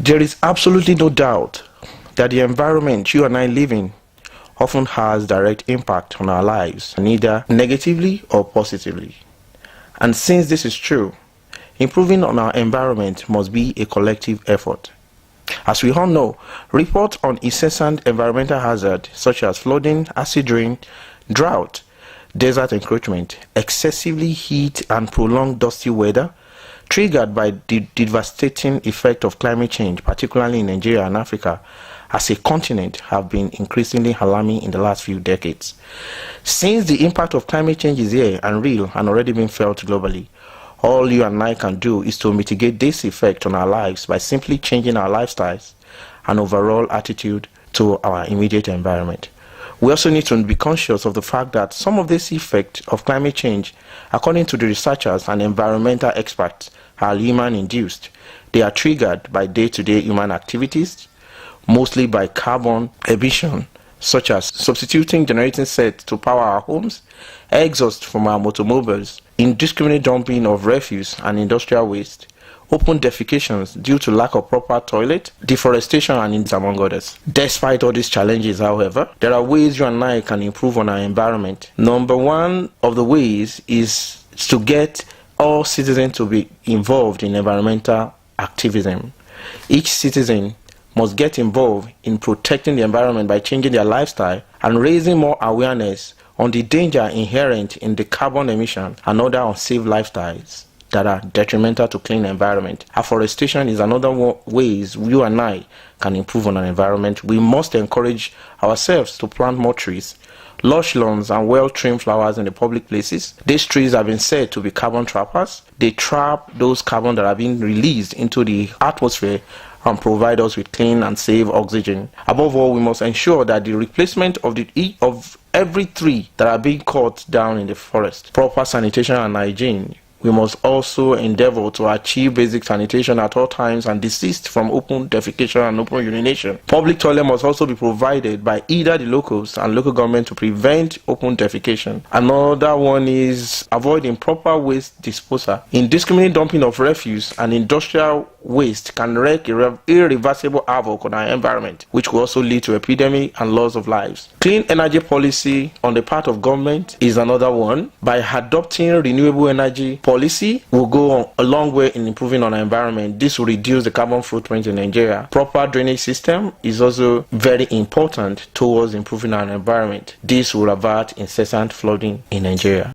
There is absolutely no doubt that the environment you and I live in often has direct impact on our lives, neither negatively or positively. And since this is true, improving on our environment must be a collective effort. As we all know, reports on incessant environmental hazards such as flooding, acid rain, drought, desert encroachment, excessively heat and prolonged dusty weather, triggered by the devastating effect of climate change, particularly in Nigeria and Africa, as a continent, have been increasingly alarming in the last few decades. Since the impact of climate change is here and real and already being felt globally, all you and I can do is to mitigate this effect on our lives by simply changing our lifestyles and overall attitude to our immediate environment. We also need to be conscious of the fact that some of this effect of climate change, according to the researchers and environmental experts, are human-induced. They are triggered by day-to-day human activities, mostly by carbon emission, such as substituting generating sets to power our homes, exhaust from our automobiles, indiscriminate dumping of refuse and industrial waste, open defecations due to lack of proper toilet, deforestation, and among others. Despite all these challenges, however, there are ways you and I can improve on our environment. Number one of the ways is to get all citizens to be involved in environmental activism. Each citizen must get involved in protecting the environment by changing their lifestyle and raising more awareness on the danger inherent in the carbon emission and other unsafe lifestyles that are detrimental to clean environment. Afforestation is another ways you and I can improve on our environment. We must encourage ourselves to plant more trees, lush lawns and well-trimmed flowers in the public places. These trees have been said to be carbon trappers. They trap those carbon that are being released into the atmosphere and provide us with clean and safe oxygen. Above all, we must ensure that the replacement of every tree that are being cut down in the forest, proper sanitation and hygiene. We must also endeavor to achieve basic sanitation at all times and desist from open defecation and open urination. Public toilet must also be provided by either the locals and local government to prevent open defecation. Another one is avoid improper waste disposal. Indiscriminate dumping of refuse and industrial waste can wreak irreversible havoc on our environment, which will also lead to epidemic and loss of lives. Clean energy policy on the part of government is another one. By adopting renewable energy policy will go a long way in improving on our environment. This will reduce the carbon footprint in Nigeria. Proper drainage system is also very important towards improving our environment. This will avert incessant flooding in Nigeria.